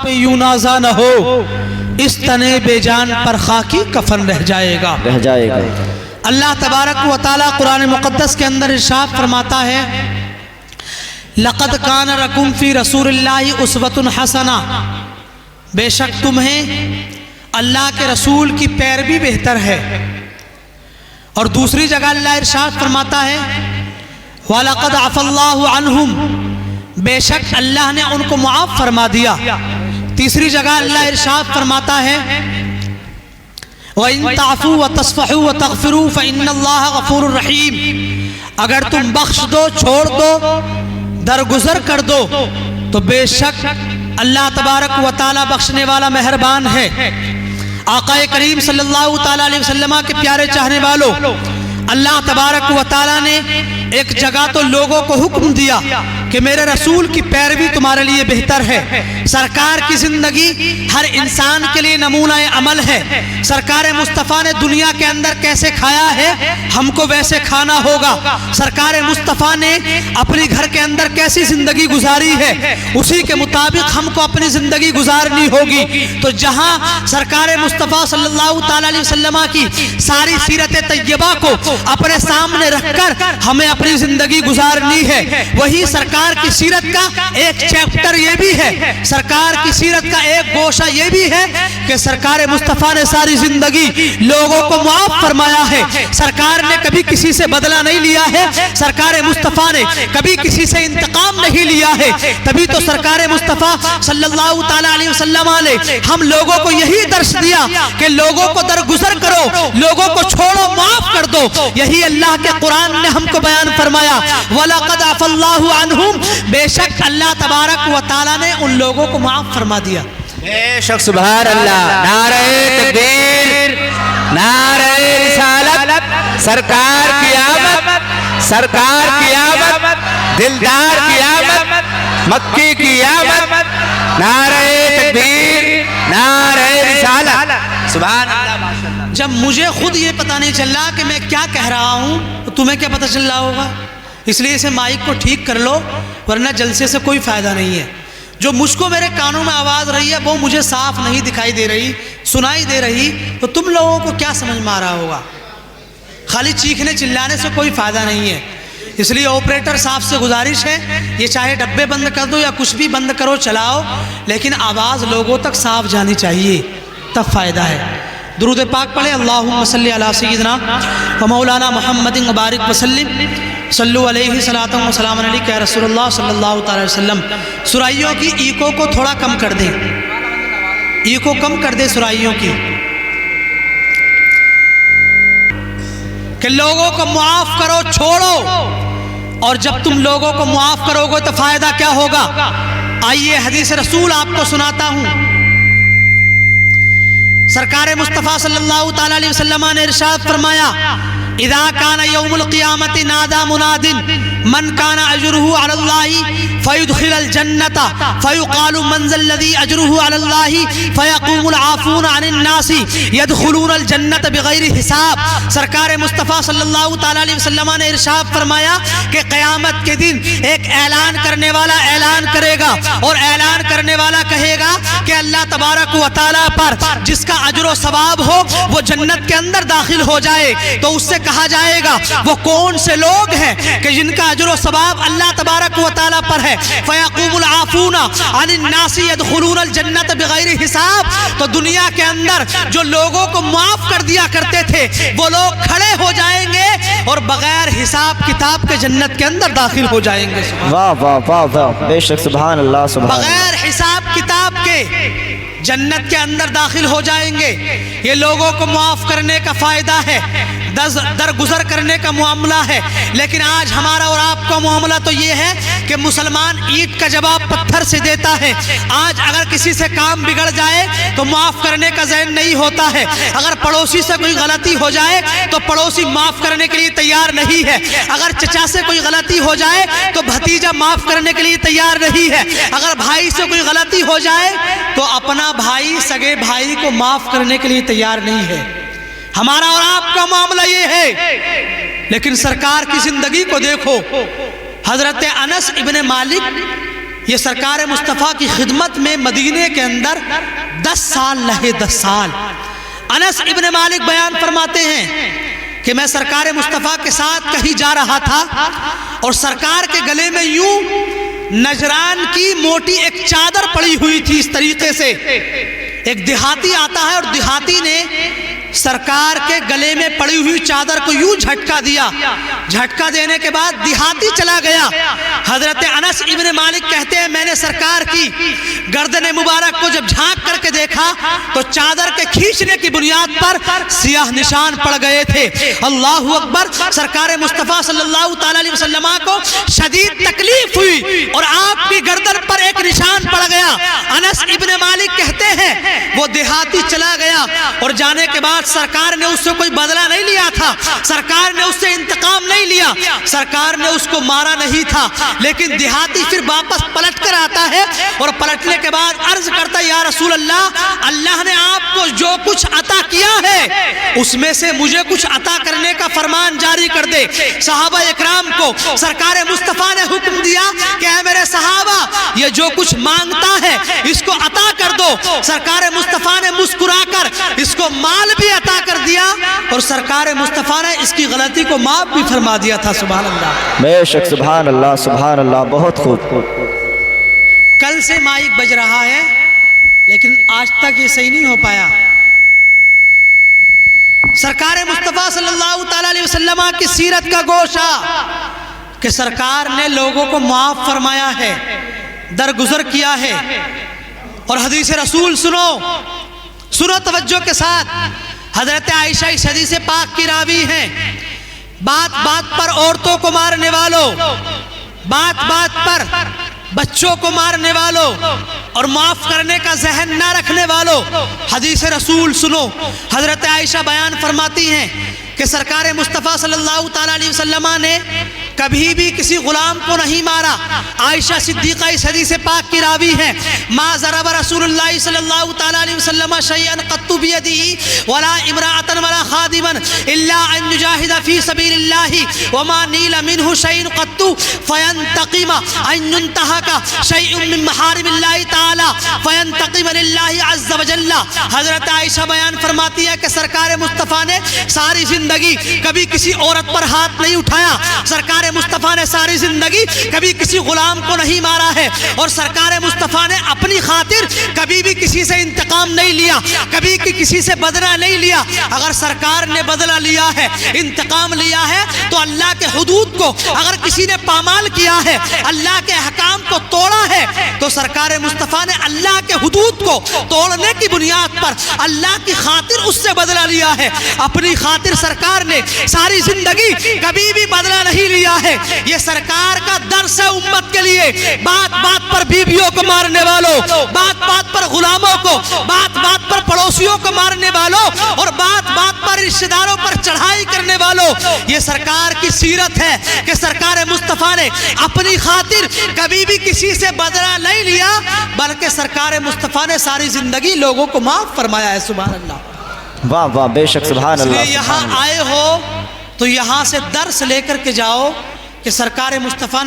پہ یوں نازا نہ ہو، اس تنے بے جان پر خاکی کفن رہ جائے گا۔ اللہ تبارک و تعالیٰ قرآن مقدس کے اندر ارشاد فرماتا ہے لَقَدْ كَانَ لَكُمْ فِي رَسُولِ اللَّهِ أُسْوَةٌ حَسَنَةٌ، بے شک تمہیں اللہ کے رسول کی پیروی بہتر ہے۔ اور دوسری جگہ اللہ ارشاد فرماتا ہے وَلَقَدْ عَفَا اللَّهُ عَنْهُمْ، بے شک اللہ نے ان کو معاف فرما دیا۔ تیسری جگہ اللہ ارشاد فرماتا ہے وَإِن تَعْفُوا وَتَصْفَحُوا وَتَغْفِرُوا فَإِنَّ اللَّهَ غَفُورٌ رَحِيمٌ، اگر تم بخش دو، چھوڑ دو، درگزر کر دو تو بے شک اللہ تبارک و تعالیٰ بخشنے والا مہربان ہے۔ آقا کریم صلی اللہ تعالیٰ علیہ وسلم کے پیارے چاہنے والوں، اللہ تبارک و تعالیٰ نے ایک جگہ تو لوگوں کو حکم دیا کہ میرے رسول کی پیروی تمہارے لیے بہتر ہے۔ سرکار کی زندگی ہر انسان کے لیے نمونہ عمل ہے۔ سرکار مصطفیٰ نے دنیا کے اندر کیسے کھایا ہے ہم کو ویسے کھانا ہوگا۔ سرکار مصطفیٰ نے اپنی گھر کے اندر کیسی زندگی گزاری ہے اسی کے مطابق ہم کو اپنی زندگی گزارنی ہوگی۔ تو جہاں سرکار مصطفیٰ صلی اللہ تعالیٰ علیہ وسلم کی ساری سیرت طیبہ کو اپنے سامنے رکھ کر ہمیں اپنی زندگی گزارنی ہے، وہی سرکار کی سیرت کا ایک چیپٹر یہ بھی ہے، سرکار کی سیرت کا ایک گوشہ یہ بھی ہے کہ سرکار مصطفیٰ نے ساری زندگی لوگوں کو معاف فرمایا ہے۔ سرکار نے کبھی کسی سے بدلہ نہیں لیا ہے، سرکار مصطفیٰ نے کبھی کسی سے انتقام نہیں لیا ہے۔ تبھی تو سرکار مصطفیٰ صلی اللہ تعالیٰ علیہ وسلم نے ہم لوگوں کو یہی درس دیا کہ لوگوں کو درگزر کرو، لوگوں کو چھوڑو، معاف کر دو۔ یہی اللہ کے قرآن نے ہم کو بیان فرمایا وَلَقَدْ عَفَا اللَّهُ عَنْهُمْ، بے شک اللہ تبارک و تعالیٰ نے ان لوگوں کو معاف فرما دیا۔ بے شک سبحان اللہ، نعرہ تکبیر، نعرہ رسالت، سرکار کی آمد، سرکار کی آمد، دلدار کی آمد، مکی کی آمد، نعرہ تکبیر، نعرہ رسالت، سبحان اللہ۔ جب مجھے خود یہ پتہ نہیں چل رہا کہ میں کیا کہہ رہا ہوں تو تمہیں کیا پتہ چل رہا ہوگا؟ اس لیے اسے مائک کو ٹھیک کر لو ورنہ جلسے سے کوئی فائدہ نہیں ہے۔ جو مجھ کو میرے کانوں میں آواز رہی ہے وہ مجھے صاف نہیں دکھائی دے رہی، سنائی دے رہی، تو تم لوگوں کو کیا سمجھ میں آ رہا ہوگا؟ خالی چیخنے چلانے سے کوئی فائدہ نہیں ہے۔ اس لیے آپریٹر صاحب سے گزارش ہے یہ چاہے ڈبے بند کر دو یا کچھ بھی بند کرو چلاؤ، لیکن آواز لوگوں تک صاف جانی چاہیے، تب فائدہ ہے۔ درود پاک پڑھے اللہم صلی علی سیدنا و مولانا محمد مبارک وسلم، صلو علیہ صلاۃ و سلام علیک یا رسول اللہ صلی اللہ تعالی وسلم۔ سرائیوں کی ایکو کو تھوڑا کم کر دیں، ایکو کم کر دیں سرائیوں کی، کہ لوگوں کو معاف کرو، چھوڑو، اور جب تم لوگوں کو معاف کرو گے تو فائدہ کیا ہوگا؟ آئیے حدیث رسول آپ کو سناتا ہوں۔ سرکار مصطفیٰ صلی اللہ تعالیٰ علیہ وسلم نے ارشاد فرمایا اذا کان یوم القیامت نادا مناد من کان اجرہ علی اللہ فیدخل الجنت فیقال من ذا الذی اجرہ علی اللہ فیقوم العافون عن الناس یدخلون الجنت بغیر حساب۔ سرکار مصطفیٰ صلی اللہ تعالیٰ علیہ وسلم نے ارشاد فرمایا کہ قیامت کے دن ایک اعلان کرنے والا اعلان کرے گا، اور اعلان کرنے والا کہے گا کہ اللہ تبارک و تعالیٰ پر جس کا اجر و ثواب ہو وہ جنت کے اندر داخل ہو جائے، تو اس سے کہا جائے گا وہ کون سے لوگ ہیں کہ جن کا اجر و ثواب اللہ تبارک و تعالیٰ پر ہے؟ فیقوم العافون عن الناس یدخلون الجنت بغیر حساب۔ تو دنیا کے اندر جو لوگوں کو معاف کر دیا کرتے تھے وہ لوگ کھڑے ہو جائیں گے اور بغیر حساب کتاب کے جنت کے اندر داخل ہو جائیں گے۔ واہ واہ واہ واہ، بے شک سبحان اللہ، سبحان اللہ۔ بغیر حساب کتاب کے جنت کے اندر داخل ہو جائیں گے۔ یہ لوگوں کو معاف کرنے کا فائدہ ہے، درگزر کرنے کا معاملہ ہے۔ لیکن آج ہمارا اور آپ کا معاملہ تو یہ ہے کہ مسلمان اینٹ کا جواب پتھر سے دیتا ہے۔ آج اگر کسی سے کام بگڑ جائے تو معاف کرنے کا ذہن نہیں ہوتا ہے۔ اگر پڑوسی سے کوئی غلطی ہو جائے تو پڑوسی معاف کرنے کے لیے تیار نہیں ہے۔ اگر چچا سے کوئی غلطی ہو جائے تو بھتیجا معاف کرنے کے لیے تیار نہیں ہے۔ اگر بھائی سے کوئی غلطی ہو جائے تو اپنا بھائی سگے بھائی کو معاف کرنے کے لیے تیار نہیں ہے۔ ہمارا اور آپ کا معاملہ یہ ہے۔ لیکن سرکار کی زندگی کو دیکھو، حضرت انس ابن مالک یہ سرکار مصطفیٰ کی خدمت میں مدینے کے اندر 10 سال رہے، 10 سال۔ انس ابن مالک بیان فرماتے ہیں کہ میں سرکار مصطفیٰ کے ساتھ کہیں جا رہا تھا اور سرکار کے گلے میں یوں نجران کی موٹی ایک چادر پڑی ہوئی تھی۔ اس طریقے سے ایک دیہاتی آتا ہے اور دیہاتی نے سرکار کے گلے میں پڑی ہوئی چادر کو یوں جھٹکا دیا، جھٹکا دینے کے بعد دیہاتی چلا گیا۔ حضرت انس ابن مالک کہتے ہیں میں نے سرکار کی گردن مبارک کو جب جھانک کر کے دیکھا تو چادر کے کھینچنے کی بنیاد پر سیاہ نشان پڑ گئے تھے۔ اللہ اکبر۔ سرکار مصطفیٰ صلی اللہ تعالی علیہ وسلم کو شدید تکلیف ہوئی اور آپ کی گردن پر ایک نشان پڑ گیا۔ انس ابن مالک کہتے ہیں وہ دیہاتی چلا گیا اور جانے کے بعد سرکار نے اس سے کوئی بدلہ نہیں لیا تھا، سرکار نے اس سے انتقام نہیں لیا، سرکار نے اس کو مارا نہیں تھا، لیکن دیہاتی پھر واپس پلٹ کر آتا ہے اور پلٹنے کے بعد عرض کرتا ہے یا رسول اللہ، اللہ نے آپ کو جو کچھ عطا کیا ہے اس میں سے مجھے کچھ عطا کرنے کا فرمان جاری کر دے۔ صحابہ اکرام کو سرکار مصطفیٰ نے حکم دیا کہ اے میرے صحابہ یہ جو کچھ مانگتا ہے اس کو عطا کر دو۔ سرکار مصطفیٰ نے مسکرا کر اس کو مال بھی عطا کر دیا اور سرکار مصطفیٰ نے اس کی غلطی کو معاف بھی فرما دیا تھا۔ سبحان اللہ، بے شک سبحان اللہ، سبحان اللہ، بہت خوب۔ کل سے مائک بج رہا ہے لیکن آج تک یہ صحیح نہیں ہو پایا۔ سرکار مصطفیٰ صلی اللہ تعالی علیہ وسلم کی سیرت کا گوشہ کہ سرکار نے لوگوں کو معاف فرمایا ہے، درگزر کیا ہے۔ اور حدیث رسول سنو توجہ کے ساتھ۔ حضرت عائشہ اس حدیث پاک کی راوی ہیں۔ بات بات پر عورتوں کو مارنے والوں، بات بات پر بچوں کو مارنے والوں اور معاف کرنے کا ذہن نہ رکھنے والوں، حدیث رسول سنو۔ حضرت عائشہ بیان فرماتی ہیں کہ سرکار مصطفیٰ صلی اللہ تعالی علیہ وسلم نے کبھی بھی کسی غلام کو نہیں مارا۔ عائشہ صدیقہ اس حدیث پاک کی راوی ہیں۔ ما ضرب رسول اللہ صلی اللہ تعالی علیہ وسلم شیئا قط بیدہ ولا امرأة ولا خادما الا ان یجاہد فی سبیل اللہ وما نیل منہ شیء قط فینتقم ان ينتہک شیء من محارم اللہ تعالی فینتقم للہ عز وجل۔ حضرت عائشہ بیان فرماتی ہے کہ سرکار مصطفیٰ نے ساری زندگی کبھی کسی عورت پر ہاتھ نہیں اٹھایا، سرکار مصطفیٰ نے ساری زندگی کبھی کسی غلام کو نہیں مارا ہے، اور سرکار مصطفیٰ نے اپنی خاطر کبھی بھی کسی سے انتقام نہیں لیا، کبھی کسی سے بدلہ نہیں لیا۔ اگر سرکار نے بدلہ لیا ہے، انتقام لیا ہے تو اللہ کے حدود کو اگر کسی نے پامال کیا ہے، اللہ کے احکام کو توڑا ہے تو سرکار مصطفیٰ نے اللہ کے حدود کو توڑنے کی بنیاد پر اللہ کی خاطر اس سے بدلہ لیا ہے۔ اپنی خاطر سرکار نے ساری زندگی کبھی بھی بدلہ نہیں لیا ہے۔ یہ سرکار کا درس ہے امت کے لیے۔ بات بات پر بیویوں کو مارنے والوں، بات بات پر غلاموں کو، بات بات پر پڑوسیوں کو مارنے والوں اور بات بات پر رشتہ داروں پر چڑھائی کرنے والوں، یہ سرکار کی سیرت ہے کہ سرکار مصطفیٰ نے اپنی خاطر کبھی بھی کسی سے بدلہ نہیں لیا، بلکہ سرکار مصطفیٰ نے ساری زندگی لوگوں کو معاف فرمایا ہے۔ سبحان اللہ، واہ واہ، بے شک سبحان اللہ۔ اس لیے یہاں آئے ہو تو یہاں سے درس لے کر کے جاؤ کہ سرکار مصطفیٰ